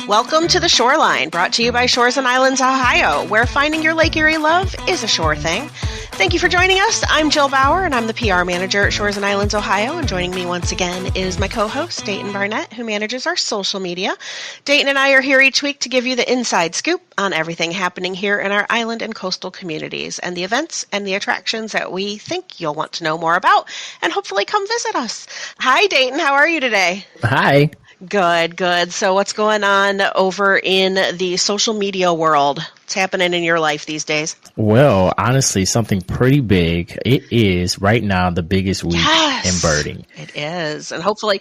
Welcome to The Shoreline, brought to you by Shores and Islands, Ohio, where finding your Lake Erie love is a sure thing. Thank you for joining us. I'm Jill Bauer, and I'm the PR manager at Shores and Islands, Ohio. And joining me once again is my co-host, Dayton Barnett, who manages our social media. Dayton and I are here each week to give you the inside scoop on everything happening here in our island and coastal communities and the events and the attractions that we think you'll want to know more about and hopefully come visit us. Hi, Dayton. How are you today? Hi. Good. So what's going on over in the social media world? What's happening in your life these days? Well, honestly, something pretty big. It is right now the biggest week in birding. It is. And hopefully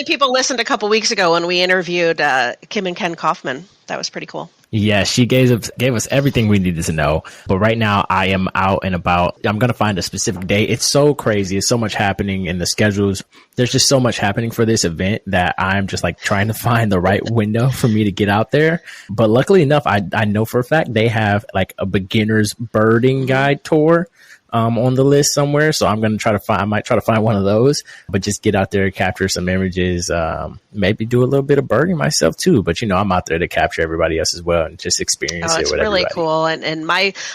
people listened a couple weeks ago when we interviewed Kim and Ken Kaufman. That was pretty cool. Yeah, she gave us everything we needed to know. But right now I am out and about. I'm going to find a specific day. It's so crazy. It's so much happening in the schedules. There's just so much happening for this event that I'm just like trying to find the right window for me to get out there. But luckily enough, I know for a fact they have like a beginner's birding guide tour on the list somewhere. So I'm going to I might try to find one of those, but just get out there, capture some images, maybe do a little bit of birding myself too. But I'm out there to capture everybody else as well and just experience it with everybody. It's really cool. And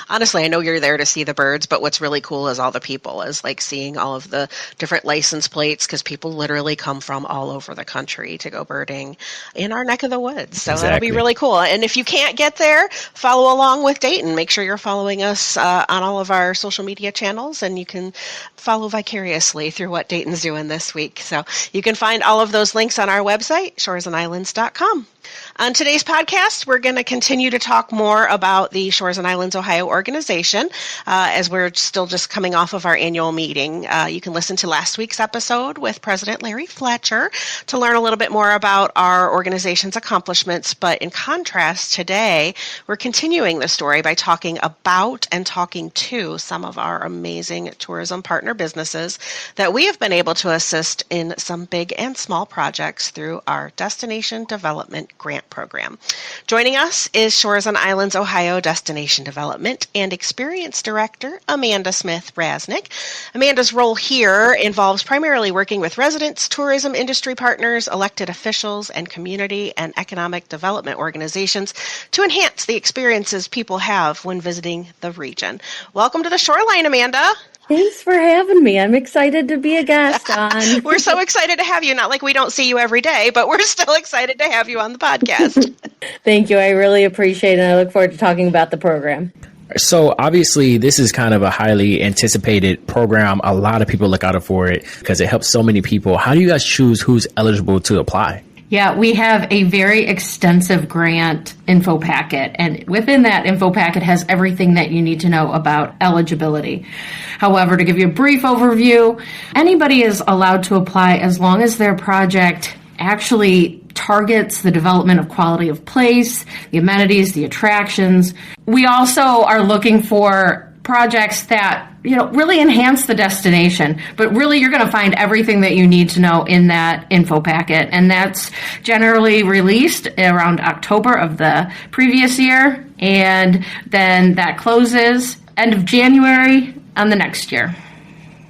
honestly, I know you're there to see the birds, but what's really cool is all the people, is like seeing all of the different license plates, because people literally come from all over the country to go birding in our neck of the woods. So That'll be really cool. And if you can't get there, follow along with Dayton. Make sure you're following us on all of our social media channels, and you can follow vicariously through what Dayton's doing this week. So you can find all of those links on our website, shoresandislands.com. On today's podcast, we're going to continue to talk more about the Shores and Islands Ohio organization as we're still just coming off of our annual meeting. You can listen to last week's episode with President Larry Fletcher to learn a little bit more about our organization's accomplishments. But in contrast, today, we're continuing the story by talking about and talking to some of our amazing tourism partner businesses that we have been able to assist in some big and small projects through our Destination Development Grant Program. Joining us is Shores and Islands Ohio Destination Development and Experience Director, Amanda Smith Rasnick. Amanda's role here involves primarily working with residents, tourism industry partners, elected officials, and community and economic development organizations to enhance the experiences people have when visiting the region. Welcome to the Shoreline, Amanda. Thanks for having me. I'm excited to be a guest on. We're so excited to have you. Not like we don't see you every day, but we're still excited to have you on the podcast. Thank you. I really appreciate it. And I look forward to talking about the program. So obviously, this is kind of a highly anticipated program. A lot of people look out for it because it helps so many people. How do you guys choose who's eligible to apply? Yeah, we have a very extensive grant info packet, and within that info packet has everything that you need to know about eligibility. However, to give you a brief overview, anybody is allowed to apply as long as their project actually targets the development of quality of place, the amenities, the attractions. We also are looking for projects that really enhance the destination, but really you're going to find everything that you need to know in that info packet, and that's generally released around October of the previous year, and then that closes end of January on the next year.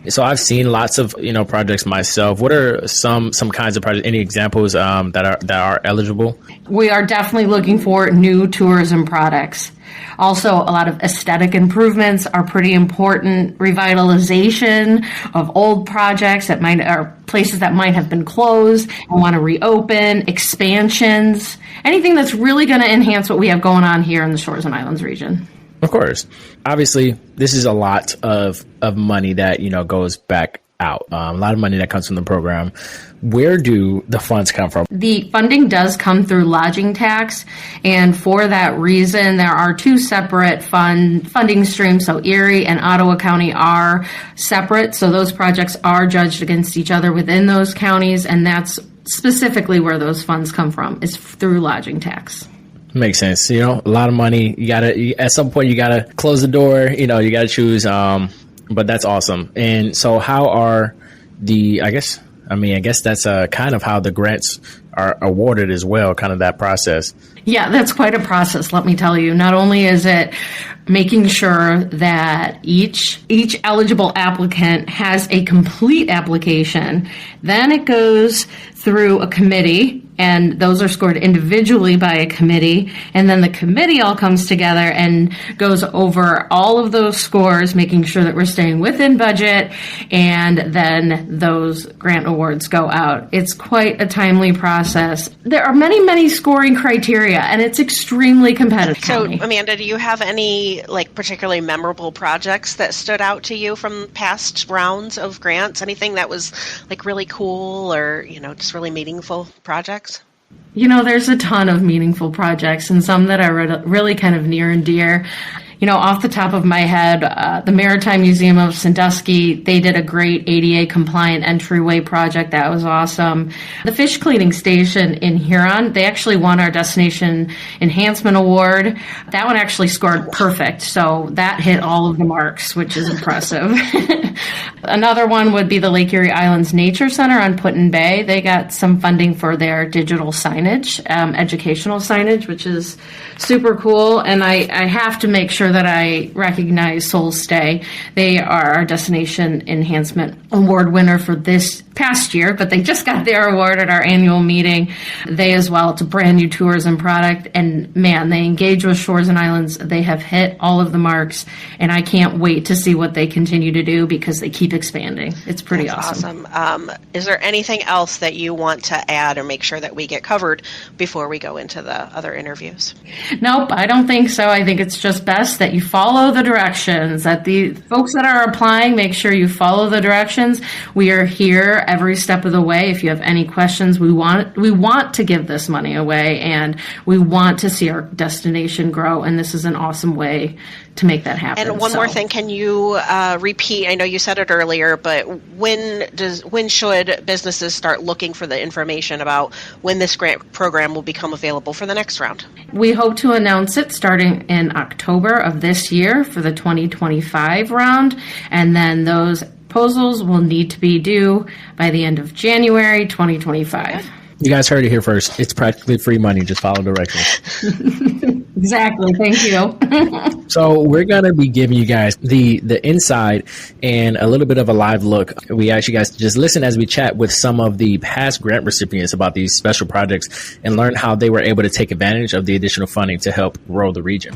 So I've seen lots of projects myself. What are some kinds of projects? Any examples that are eligible? We are definitely looking for new tourism products. Also, a lot of aesthetic improvements are pretty important. Revitalization of old projects that are places that might have been closed and want to reopen. Expansions. Anything that's really going to enhance what we have going on here in the Shores and Islands region. Of course. Obviously, this is a lot of money that, goes back out. A lot of money that comes from the program. Where do the funds come from? The funding does come through lodging tax, and for that reason, there are two separate funding streams. So Erie and Ottawa County are separate, so those projects are judged against each other within those counties, and that's specifically where those funds come from, is through lodging tax. Makes sense. A lot of money. At some point, you gotta close the door. You gotta choose. But that's awesome. And so, how are I guess that's kind of how the grants are awarded as well. Kind of that process. Yeah, that's quite a process. Let me tell you. Not only is it making sure that each eligible applicant has a complete application, then it goes through a committee and those are scored individually by a committee, and then the committee all comes together and goes over all of those scores, making sure that we're staying within budget, and then those grant awards go out. It's quite a timely process. There are many, many scoring criteria, and it's extremely competitive. So, Amanda, do you have any like particularly memorable projects that stood out to you from past rounds of grants? Anything that was like really cool or, just really meaningful projects? There's a ton of meaningful projects and some that are really kind of near and dear. Off the top of my head, the Maritime Museum of Sandusky, they did a great ADA compliant entryway project. That was awesome. The fish cleaning station in Huron, they actually won our Destination Enhancement Award. That one actually scored perfect. So that hit all of the marks, which is impressive. Another one would be the Lake Erie Islands Nature Center on Put-in Bay. They got some funding for their digital signage, educational signage, which is super cool. And I have to make sure that I recognize Soul Stay. They are our Destination Enhancement Award winner for this past year, but they just got their award at our annual meeting. They as well, it's a brand new tourism product, and man, they engage with Shores and Islands. They have hit all of the marks, and I can't wait to see what they continue to do because they keep expanding. It's pretty awesome. Is there anything else that you want to add or make sure that we get covered before we go into the other interviews? Nope, I don't think so. I think it's just best that you follow the directions, that the folks that are applying, make sure you follow the directions. We are here every step of the way. If you have any questions, we want to give this money away, and we want to see our destination grow, and this is an awesome way to make that happen. And one more thing, can you repeat, I know you said it earlier, but when should businesses start looking for the information about when this grant program will become available for the next round? We hope to announce it starting in October of this year for the 2025 round, and then those proposals will need to be due by the end of January 2025. You guys heard it here first. It's practically free money. Just follow directions. Exactly. Thank you. So we're going to be giving you guys the inside and a little bit of a live look. We ask you guys to just listen as we chat with some of the past grant recipients about these special projects and learn how they were able to take advantage of the additional funding to help grow the region.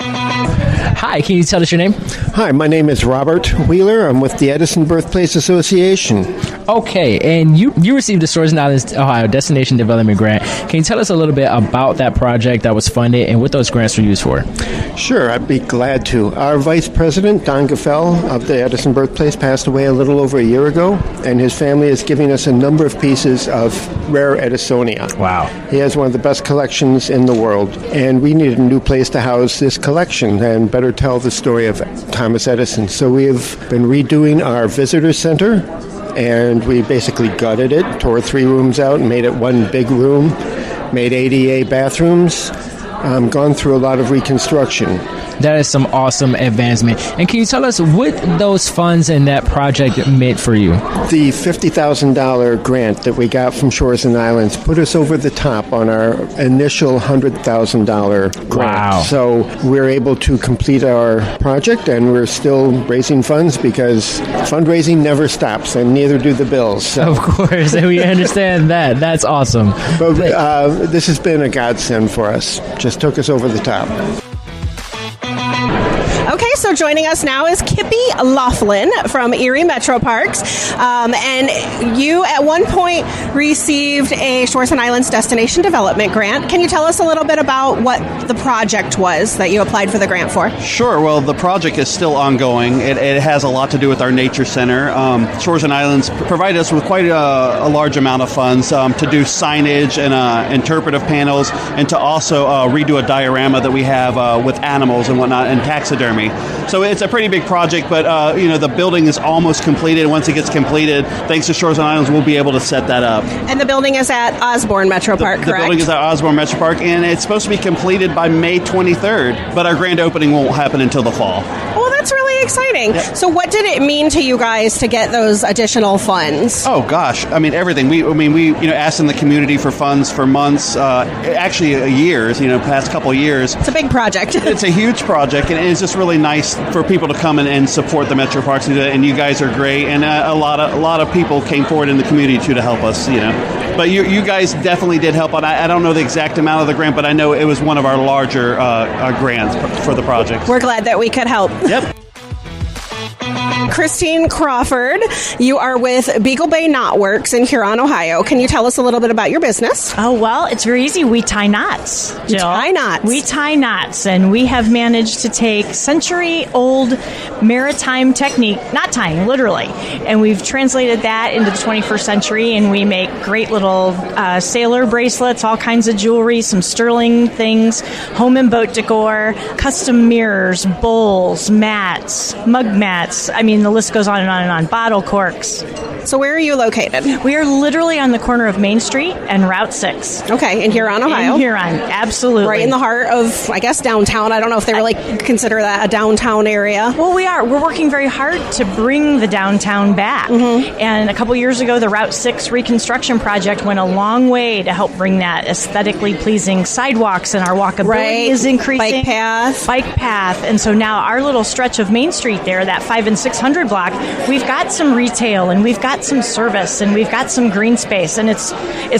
Hi, can you tell us your name? Hi, my name is Robert Wheeler. I'm with the Edison Birthplace Association. Okay, and you received the Shores and Islands, Ohio Destination Development Grant. Can you tell us a little bit about that project that was funded and what those grants were used for? Sure, I'd be glad to. Our Vice President, Don Gaffel of the Edison Birthplace, passed away a little over a year ago, and his family is giving us a number of pieces of rare Edisonia. Wow. He has one of the best collections in the world, and we needed a new place to house this collection and better tell the story of Thomas Edison. So we have been redoing our visitor center, and we basically gutted it, tore 3 rooms out and made it one big room, made ADA bathrooms, gone through a lot of reconstruction. That is some awesome advancement. And can you tell us what those funds and that project meant for you? The $50,000 grant that we got from Shores and Islands put us over the top on our initial $100,000 grant. Wow. So we're able to complete our project, and we're still raising funds because fundraising never stops, and neither do the bills. So. Of course, we understand that. That's awesome. But this has been a godsend for us. Just took us over the top. Okay, so joining us now is Kippy Laughlin from Erie Metro Parks. And you at one point received a Shores and Islands Destination Development Grant. Can you tell us a little bit about what the project was that you applied for the grant for? Sure. Well, the project is still ongoing. It has a lot to do with our nature center. Shores and Islands provided us with quite a large amount of funds to do signage and interpretive panels, and to also redo a diorama that we have with animals and whatnot and taxidermy. So it's a pretty big project, but the building is almost completed. Once it gets completed, thanks to Shores and Islands, we'll be able to set that up. And the building is at Osborne Metro Park, correct? The building is at Osborne Metro Park, and it's supposed to be completed by May 23rd, but our grand opening won't happen until the fall. Well, that's really exciting. Yep. So what did it mean to you guys to get those additional funds? Oh, gosh. I mean, everything. We asked in the community for funds for months, actually years, past couple of years. It's a big project. It's a huge project, and it's just really nice for people to come and support the Metro Parks, and you guys are great, and a lot of people came forward in the community too to help us. But you guys definitely did help out. I don't know the exact amount of the grant, but I know it was one of our larger grants for the project. We're glad that we could help. Yep. Christine Crawford, you are with Beagle Bay Knotworks in Huron, Ohio. Can you tell us a little bit about your business? Oh, well, it's very easy. We tie knots, Jill. You tie knots. We tie knots, and we have managed to take century-old maritime technique, not tying, literally, and we've translated that into the 21st century, and we make great little sailor bracelets, all kinds of jewelry, some sterling things, home and boat decor, custom mirrors, bowls, mats, mug mats. I mean, the list goes on and on and on. Bottle corks. So where are you located? We are literally on the corner of Main Street and Route 6. Okay, in Huron, Ohio. In Huron, absolutely. Right in the heart of, I guess, downtown. I don't know if they really consider that a downtown area. Well, we are. We're working very hard to bring the downtown back. Mm-hmm. And a couple years ago, the Route 6 reconstruction project went a long way to help bring that aesthetically pleasing sidewalks, and our walkability is increasing. Bike path. And so now our little stretch of Main Street there, that 5 and 600 block, we've got some retail, and we've got some service, and we've got some green space, and it's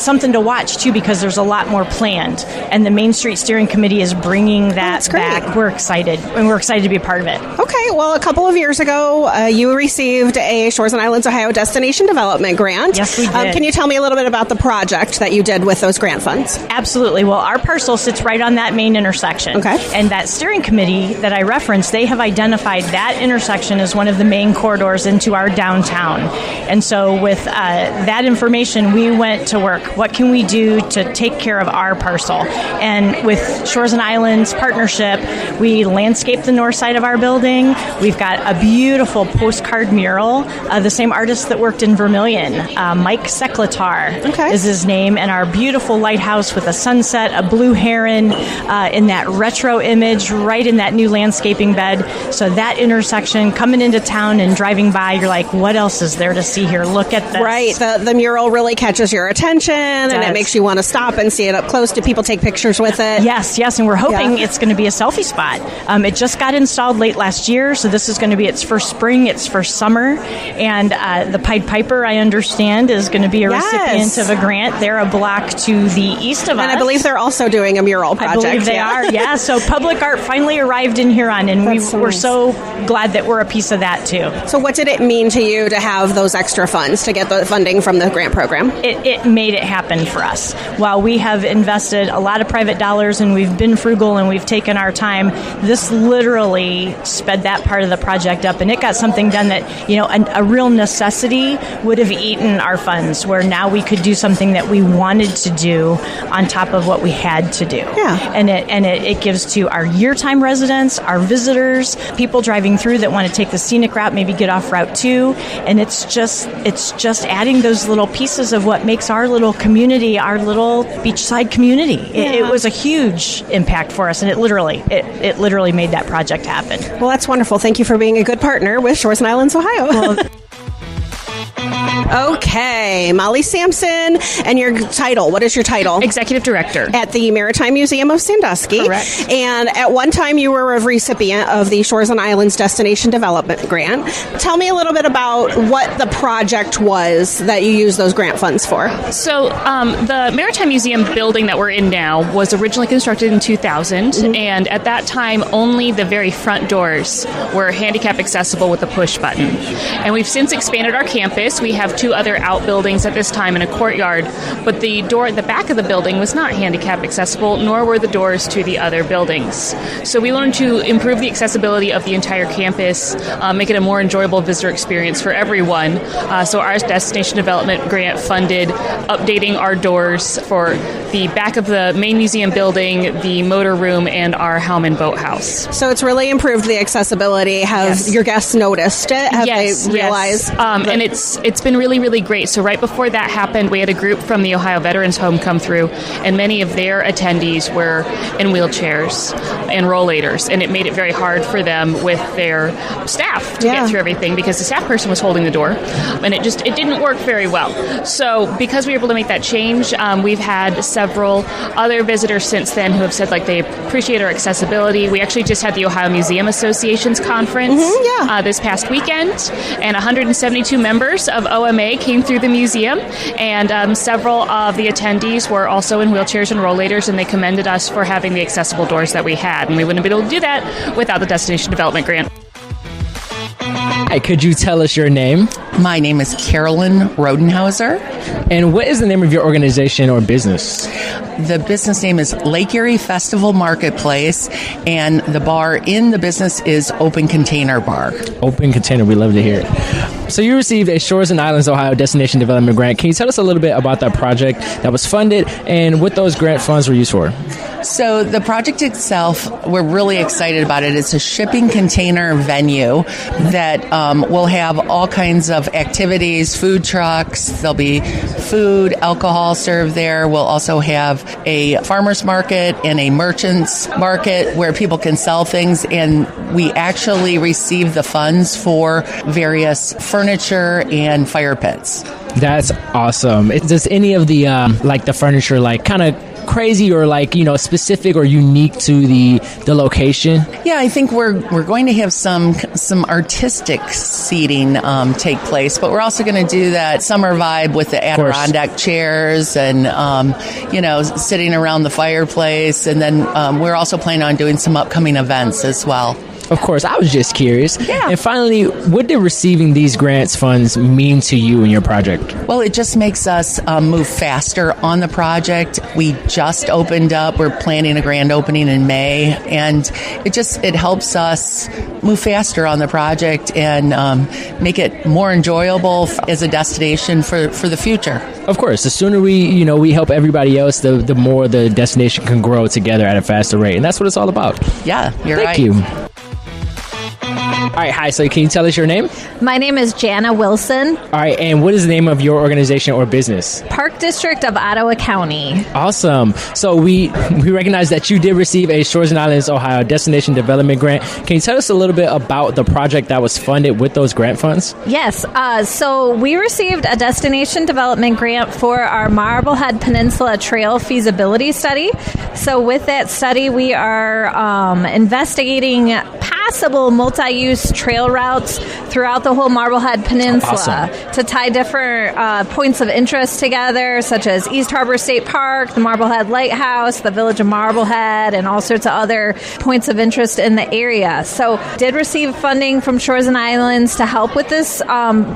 something to watch too, because there's a lot more planned, and the Main Street Steering Committee is bringing that back. We're excited, and we're excited to be a part of it. Okay, well, a couple of years ago, you received a Shores and Islands, Ohio Destination Development Grant. Yes, we did. Can you tell me a little bit about the project that you did with those grant funds? Absolutely. Well, our parcel sits right on that main intersection. Okay. And that steering committee that I referenced, they have identified that intersection as one of the main corridors into our downtown. And so with that information, we went to work. What can we do to take care of our parcel? And with Shores and Islands partnership, we landscaped the north side of our building. We've got a beautiful postcard mural. The same artist that worked in Vermilion, Mike Secletar is his name, and our beautiful lighthouse with a sunset, a blue heron in that retro image, right in that new landscaping bed. So that intersection, coming into town and driving by, you're like, what else is there to see here? Look at this. Right. The mural really catches your attention, and it makes you want to stop and see it up close. Do people take pictures with it? Yes, and we're hoping it's going to be a selfie spot. It just got installed late last year, so this is going to be its first spring, its first summer, and the Pied Piper, I understand, is going to be a recipient of a grant. They're a block to the east of us. And I believe they're also doing a mural project. I believe they are, yeah. So public art finally arrived in Huron, and we're so glad that we're a piece of that, too. So what did it mean to you to have those extra funds, to get the funding from the grant program? It made it happen for us. While we have invested a lot of private dollars and we've been frugal and we've taken our time, this literally sped that part of the project up, and it got something done that, a real necessity would have eaten our funds, where now we could do something that we wanted to do on top of what we had to do. Yeah. And it gives to our year-time residents, our visitors, people driving through that want to take the scenic route, maybe get off Route 2, and it's just adding those little pieces of what makes our little community, our little beachside community. It was a huge impact for us, and it literally made that project happen. Well, that's wonderful. Thank you for being a good partner with Shores and Islands, Ohio. Well, Okay, Molly Sampson, and your title. What is your title? Executive Director. At the Maritime Museum of Sandusky. Correct. And at one time you were a recipient of the Shores and Islands Destination Development Grant. Tell me a little bit about what the project was that you used those grant funds for. So the Maritime Museum building that we're in now was originally constructed in 2000, and at that time only the very front doors were handicap accessible with a push button. And we've since expanded our campus. We have 2 other outbuildings at this time in a courtyard, but the door at the back of the building was not handicap accessible, nor were the doors to the other buildings. So we wanted to improve the accessibility of the entire campus, make it a more enjoyable visitor experience for everyone. So our Destination Development Grant funded updating our doors for the back of the main museum building, the motor room, and our helm and boathouse. So it's really improved the accessibility. Have your guests noticed it? Have they realized? And it's been really, really great. So right before that happened, we had a group from the Ohio Veterans Home come through, and many of their attendees were in wheelchairs and rollators, and it made it very hard for them with their staff to get through everything, because the staff person was holding the door, and it didn't work very well. So because we were able to make that change, we've had several other visitors since then who have said they appreciate our accessibility. We actually just had the Ohio Museum Association's conference this past weekend, and 172 members of OMA OMA came through the museum, and several of the attendees were also in wheelchairs and rollators, and they commended us for having the accessible doors that we had. And we wouldn't have been able to do that without the Destination Development Grant. Hi, could you tell us your name? My name is Carolyn Rodenhauser. And what is the name of your organization or business? The business name is Lake Erie Festival Marketplace, and the bar in the business is Open Container Bar. Open Container, we love to hear it. So you received a Shores and Islands, Ohio Destination Development Grant. Can you tell us a little bit about that project that was funded and what those grant funds were used for? So the project itself, we're really excited about it. It's a shipping container venue that will have all kinds of activities, food trucks. There'll be food, alcohol served there. We'll also have a farmer's market and a merchant's market where people can sell things. And we actually receive the funds for various furniture and fire pits. That's awesome. Does any of the the furniture kind of crazy or specific or unique to the location? Yeah, I think we're going to have some artistic seating take place, but we're also going to do that summer vibe with the Adirondack chairs and sitting around the fireplace, and then we're also planning on doing some upcoming events as well. Of course, I was just curious. Yeah. And finally, what did receiving these grants funds mean to you and your project? Well, it just makes us move faster on the project. We just opened up. We're planning a grand opening in May, and it helps us move faster on the project and make it more enjoyable as a destination for the future. Of course, the sooner we help everybody else, the more the destination can grow together at a faster rate, and that's what it's all about. Yeah, you're right. Thank you. All right, hi. So can you tell us your name? My name is Jana Wilson. All right, and what is the name of your organization or business? Park District of Ottawa County. Awesome. So we recognize that you did receive a Shores and Islands, Ohio Destination Development Grant. Can you tell us a little bit about the project that was funded with those grant funds? Yes. So we received a Destination Development Grant for our Marblehead Peninsula Trail Feasibility Study. So with that study, we are investigating possible multi-use trail routes throughout the whole Marblehead Peninsula to tie different points of interest together, such as East Harbor State Park, the Marblehead Lighthouse, the Village of Marblehead, and all sorts of other points of interest in the area. So did receive funding from Shores and Islands to help with this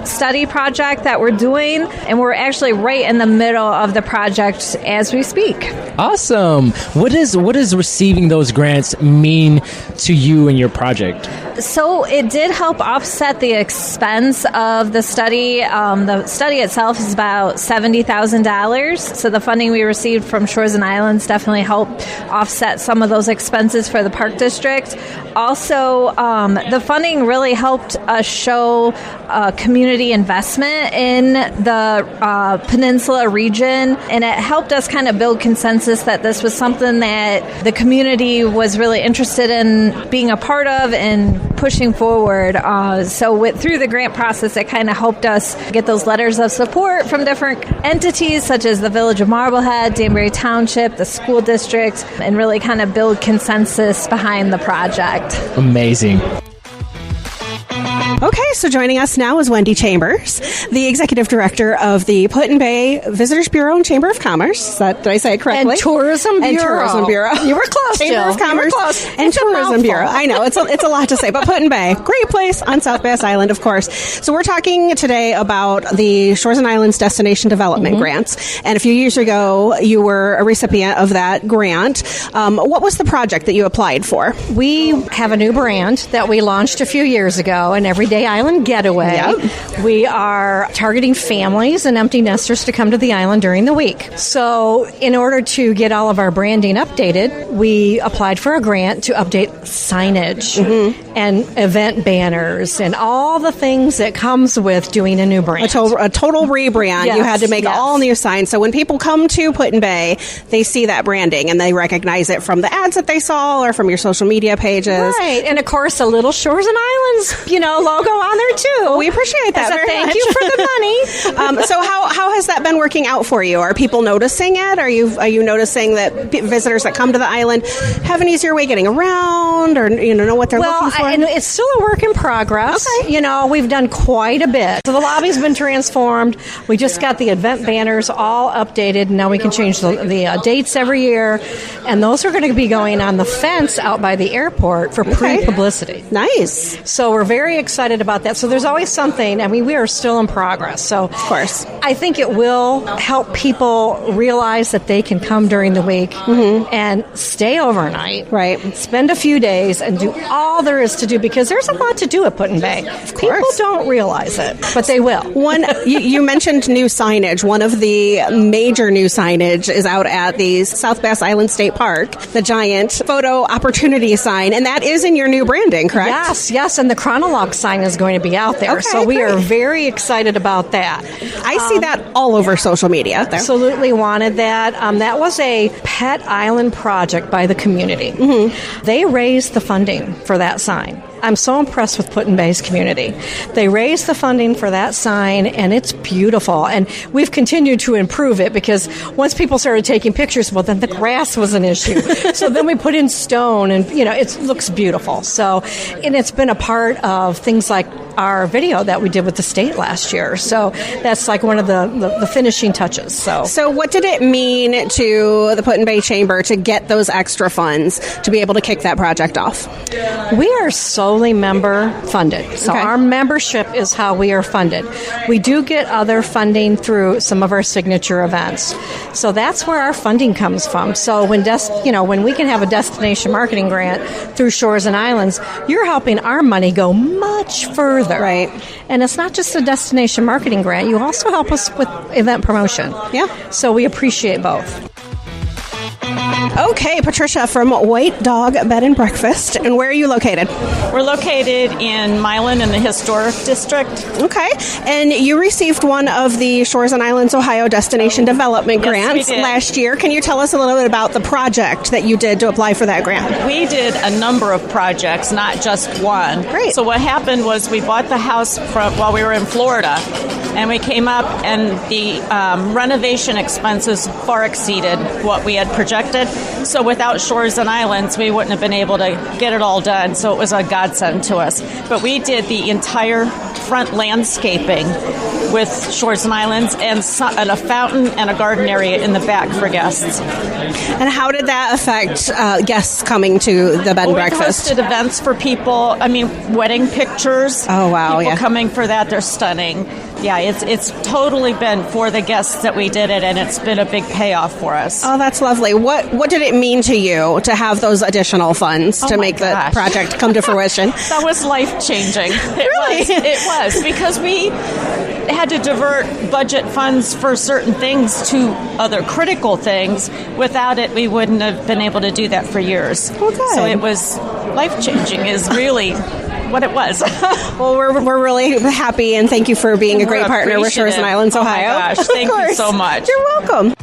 study project that we're doing, and we're actually right in the middle of the project as we speak. Awesome. What does receiving those grants mean to you and your project? So it did help offset the expense of the study. The study itself is about $70,000. So the funding we received from Shores and Islands definitely helped offset some of those expenses for the Park District. Also, the funding really helped us show community investment in the peninsula region, and it helped us kind of build consensus that this was something that the community was really interested in being a part of and pushing forward. So through the grant process, it kind of helped us get those letters of support from different entities such as the Village of Marblehead, Danbury Township, the school district, and really kind of build consensus behind the project. Amazing. Okay, so joining us now is Wendy Chambers, the Executive Director of the Put-in-Bay Visitors Bureau and Chamber of Commerce. Did I say it correctly? And Tourism Bureau. And Tourism Bureau. You were close, Chamber Jill. of Commerce and It's Tourism Bureau. I know, it's a lot to say, but Put-in-Bay, great place on South Bass Island, of course. So we're talking today about the Shores and Islands Destination Development Grants. And a few years ago, you were a recipient of that grant. What was the project that you applied for? We have a new brand that we launched a few years ago, an Everyday Island Getaway. Yep. We are targeting families and empty nesters to come to the island during the week. So in order to get all of our branding updated, we applied for a grant to update signage and event banners and all the things that comes with doing a new brand. A total rebrand. Yes, You had to make yes. all new signs. So when people come to Put-in-Bay, they see that branding and they recognize it from the ads that they saw or from your social media pages. Right. And of course, a little Shores and Islands, logo on there too. We appreciate that. As a very thank much. you for the money. So how has that been working out for you? Are people noticing it? Are you noticing that visitors that come to the island have an easier way getting around, or know what they're looking for? And it's still a work in progress. Okay. We've done quite a bit. So the lobby's been transformed. We just got the event banners all updated. Now we can change the dates every year, and those are going to be going on the fence out by the airport for pre-publicity. Nice. So we're very excited about that. So there's always something. I mean, we are still in progress. So of course, I think it will help people realize that they can come during the week and stay overnight. Right. Spend a few days and do all there is to do, because there's a lot to do at Put-in-Bay. People don't realize it, but they will. You mentioned new signage. One of the major new signage is out at the South Bass Island State Park, the giant photo opportunity sign, and that is in your new branding, correct? Yes, and the chronologue sign is going to be out there. Okay, so we great. are very excited about that. I see that all over social media. Absolutely wanted that. That was a pet island project by the community. They raised the funding for that sign. I'm so impressed with Put-in-Bay's community. They raised the funding for that sign, and it's beautiful. And we've continued to improve it, because once people started taking pictures, well, then the grass was an issue. So then we put in stone, and, it looks beautiful. So, and it's been a part of things like our video that we did with the state last year. So that's like one of the finishing touches. So what did it mean to the Put-in-Bay Chamber to get those extra funds to be able to kick that project off? We are solely member funded. So our membership is how we are funded. We do get other funding through some of our signature events. So that's where our funding comes from. So when we can have a destination marketing grant through Shores and Islands, you're helping our money go much further. Right. And it's not just a destination marketing grant. You also help us with event promotion. Yeah. So we appreciate both. Okay, Patricia from White Dog Bed and Breakfast. And where are you located? We're located in Milan in the Historic District. Okay. And you received one of the Shores and Islands, Ohio Destination Development grants last year. Can you tell us a little bit about the project that you did to apply for that grant? We did a number of projects, not just one. Great. So what happened was we bought the house while we were in Florida, and we came up, and the renovation expenses far exceeded what we had projected. So without Shores and Islands, we wouldn't have been able to get it all done. So it was a godsend to us. But we did the entire front landscaping with Shores and Islands, and a fountain and a garden area in the back for guests. And how did that affect guests coming to the bed and breakfast? We hosted events for people. I mean, wedding pictures. Oh, wow. People coming for that. They're stunning. Yeah, it's totally been for the guests that we did it, and it's been a big payoff for us. Oh, that's lovely. What did it mean to you to have those additional funds to make the project come to fruition? That was life-changing. Really? It was, because we had to divert budget funds for certain things to other critical things. Without it, we wouldn't have been able to do that for years. Okay. So it was life-changing is really what it was. Well, we're really happy, and thank you for being a great partner with Shores and Islands, Ohio. Oh my gosh, thank you so much. You're welcome.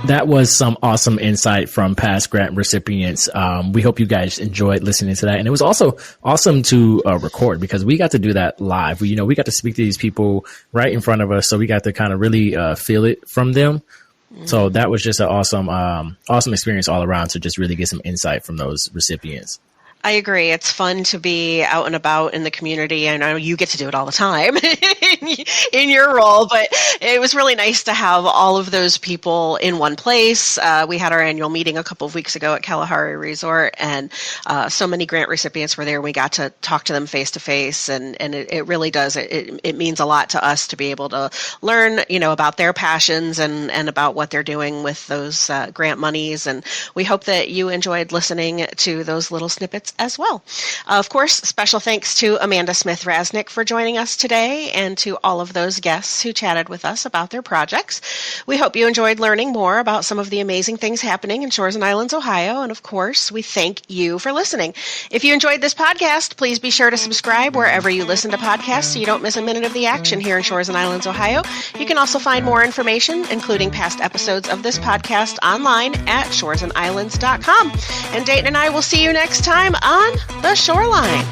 That was some awesome insight from past grant recipients. We hope you guys enjoyed listening to that. And it was also awesome to record, because we got to do that live. We got to speak to these people right in front of us. So we got to kind of really feel it from them. So that was just an awesome experience all around, to just really get some insight from those recipients. I agree. It's fun to be out and about in the community. I know you get to do it all the time in your role, but it was really nice to have all of those people in one place. We had our annual meeting a couple of weeks ago at Kalahari Resort, and so many grant recipients were there. We got to talk to them face to face, and it really does. It means a lot to us to be able to learn, about their passions and about what they're doing with those grant monies. And we hope that you enjoyed listening to those little snippets as well. Of course, special thanks to Amanda Smith Rasnick for joining us today, and to all of those guests who chatted with us about their projects. We hope you enjoyed learning more about some of the amazing things happening in Shores and Islands, Ohio. And of course, we thank you for listening. If you enjoyed this podcast, please be sure to subscribe wherever you listen to podcasts so you don't miss a minute of the action here in Shores and Islands, Ohio. You can also find more information, including past episodes of this podcast, online at shoresandislands.com. And Dayton and I will see you next time. on the shoreline.